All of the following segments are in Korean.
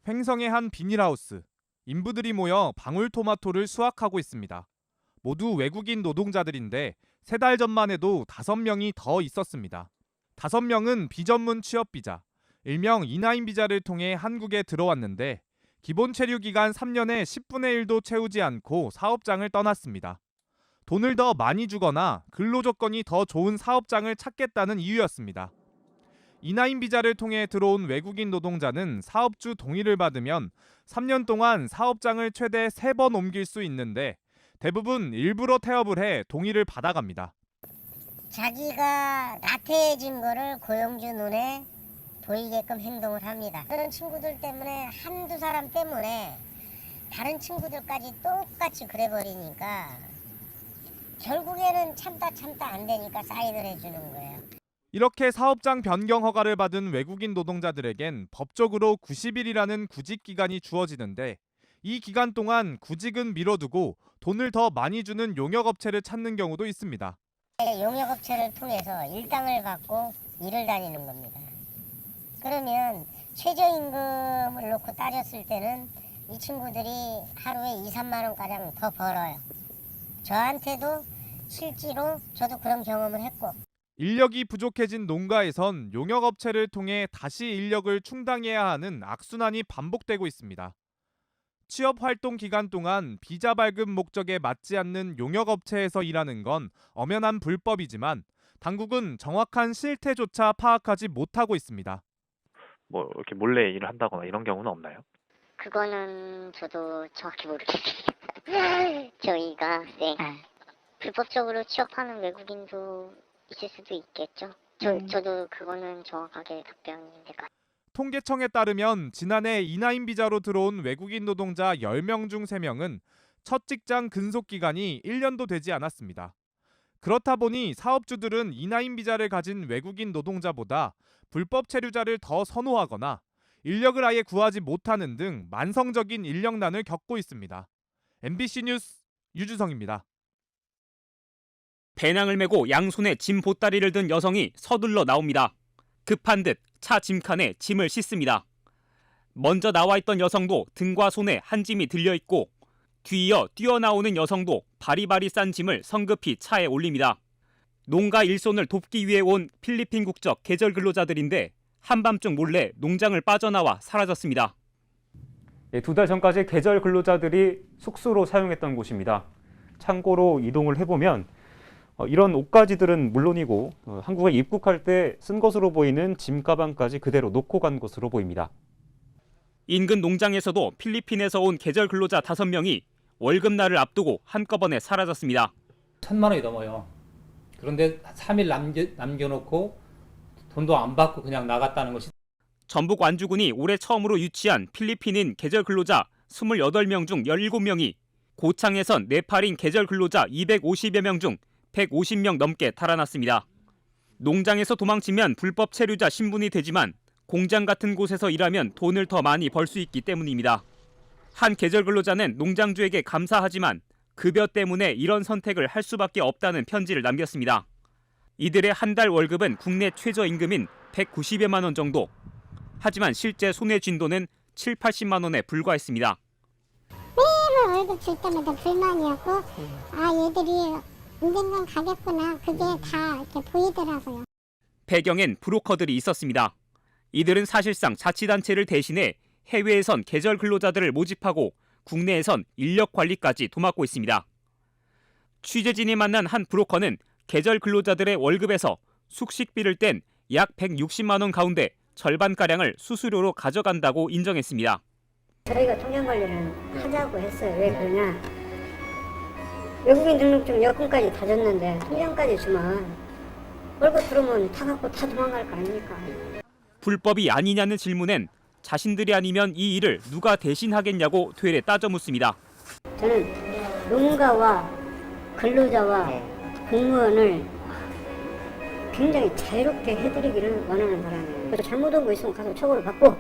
횡성의 한 비닐하우스. 인부들이 모여 방울토마토를 수확하고 있습니다. 모두 외국인 노동자들인데 3달 전만 해도 5명이 더 있었습니다. 5명은 비전문 취업비자, 일명 E9 비자를 통해 한국에 들어왔는데 기본 체류 기간 3년에 10분의 1도 채우지 않고 사업장을 떠났습니다. 돈을 더 많이 주거나 근로 조건이 더 좋은 사업장을 찾겠다는 이유였습니다. E9 비자를 통해 들어온 외국인 노동자는 사업주 동의를 받으면 3년 동안 사업장을 최대 3번 옮길 수 있는데 대부분 일부러 태업을 해 동의를 받아갑니다. 자기가 나태해진 거를 고용주 눈에 보이게끔 행동을 합니다. 그런 친구들 때문에 한두 사람 때문에 다른 친구들까지 똑같이 그래버리니까 결국에는 참다 안 되니까 사인을 해주는 거예요. 이렇게 사업장 변경 허가를 받은 외국인 노동자들에겐 법적으로 90일이라는 구직 기간이 주어지는데 이 기간 동안 구직은 미뤄두고 돈을 더 많이 주는 용역업체를 찾는 경우도 있습니다. 용역업체를 통해서 일당을 받고 일을 다니는 겁니다. 그러면 최저임금을 놓고 따졌을 때는 이 친구들이 하루에 2, 3만 원가량 더 벌어요. 저한테도 실제로 저도 그런 경험을 했고. 인력이 부족해진 농가에선 용역업체를 통해 다시 인력을 충당해야 하는 악순환이 반복되고 있습니다. 취업활동 기간 동안 비자 발급 목적에 맞지 않는 용역업체에서 일하는 건 엄연한 불법이지만 당국은 정확한 실태조차 파악하지 못하고 있습니다. 뭐 이렇게 몰래 일을 한다거나 이런 경우는 없나요? 그거는 저도 정확히 모르겠어요. 저희가 불법적으로 취업하는 외국인도 있을 수도 있겠죠. 저도 그거는 정확하게 답변이 될 것 같아요. 통계청에 따르면 지난해 E9 비자로 들어온 외국인 노동자 10명 중 3명은 첫 직장 근속 기간이 1년도 되지 않았습니다. 그렇다 보니 사업주들은 E9 비자를 가진 외국인 노동자보다 불법 체류자를 더 선호하거나 인력을 아예 구하지 못하는 등 만성적인 인력난을 겪고 있습니다. MBC 뉴스 유주성입니다. 배낭을 메고 양손에 짐 보따리를 든 여성이 서둘러 나옵니다. 급한 듯 차 짐칸에 짐을 싣습니다. 먼저 나와 있던 여성도 등과 손에 한 짐이 들려있고 뒤이어 뛰어나오는 여성도 바리바리 싼 짐을 성급히 차에 올립니다. 농가 일손을 돕기 위해 온 필리핀 국적 계절 근로자들인데 한밤중 몰래 농장을 빠져나와 사라졌습니다. 2달 전까지 계절 근로자들이 숙소로 사용했던 곳입니다. 창고로 이동을 해보면 이런 옷가지들은 물론이고 한국에 입국할 때 쓴 것으로 보이는 짐 가방까지 그대로 놓고 간 것으로 보입니다. 인근 농장에서도 필리핀에서 온 계절 근로자 5명이 월급날을 앞두고 한꺼번에 사라졌습니다. 1,000만 원이 넘어요. 그런데 3일 남겨놓고 돈도 안 받고 그냥 나갔다는 것이. 전북 완주군이 올해 처음으로 유치한 필리핀인 계절 근로자 28명 중 17명이 고창에선 네팔인 계절 근로자 250여 명 중 150명 넘게 달아났습니다. 농장에서 도망치면 불법 체류자 신분이 되지만 공장 같은 곳에서 일하면 돈을 더 많이 벌 수 있기 때문입니다. 한 계절 근로자는 농장주에게 감사하지만 급여 때문에 이런 선택을 할 수밖에 없다는 편지를 남겼습니다. 이들의 한 달 월급은 국내 최저임금인 190여만 원 정도. 하지만 실제 손에 쥔 돈은 7, 80만 원에 불과했습니다. 매번 월급 줄 때마다 불만이었고 얘들이 언젠간 가겠구나 그게 다 이렇게 보이더라고요. 배경엔 브로커들이 있었습니다. 이들은 사실상 자치단체를 대신해 해외에선 계절 근로자들을 모집하고 국내에선 인력 관리까지 도맡고 있습니다. 취재진이 만난 한 브로커는 계절 근로자들의 월급에서 숙식비를 뗀 약 160만 원 가운데 절반가량을 수수료로 가져간다고 인정했습니다. 저희가 통장관리를 하자고 했어요. 왜 그러냐. 외국인 등록증 여권까지 다 줬는데 통장까지 주면 월급 들어오면 다 갖고 다 도망갈 거 아닙니까. 불법이 아니냐는 질문엔 자신들이 아니면 이 일을 누가 대신하겠냐고 되레 따져 묻습니다. 저는 농가와 근로자와 공무원을 굉장히 자유롭게 해드리기를 원하는 사람이에요. 그래서 잘못한 거 있으면 가서 처벌을 받고.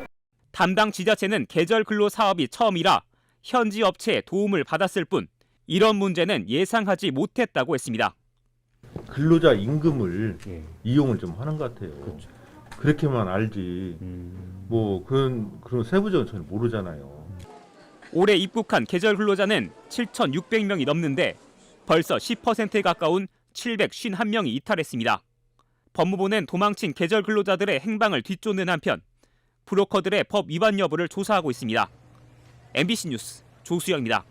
담당 지자체는 계절 근로 사업이 처음이라 현지 업체의 도움을 받았을 뿐 이런 문제는 예상하지 못했다고 했습니다. 근로자 임금을 이용을 좀 하는 것 같아요. 그렇죠. 그렇게만 알지. 뭐 그런 세부적인 전혀 모르잖아요. 올해 입국한 계절 근로자는 7,600명이 넘는데 벌써 10%에 가까운 751명이 이탈했습니다. 법무부는 도망친 계절 근로자들의 행방을 뒤쫓는 한편 브로커들의 법 위반 여부를 조사하고 있습니다. MBC 뉴스 조수영입니다.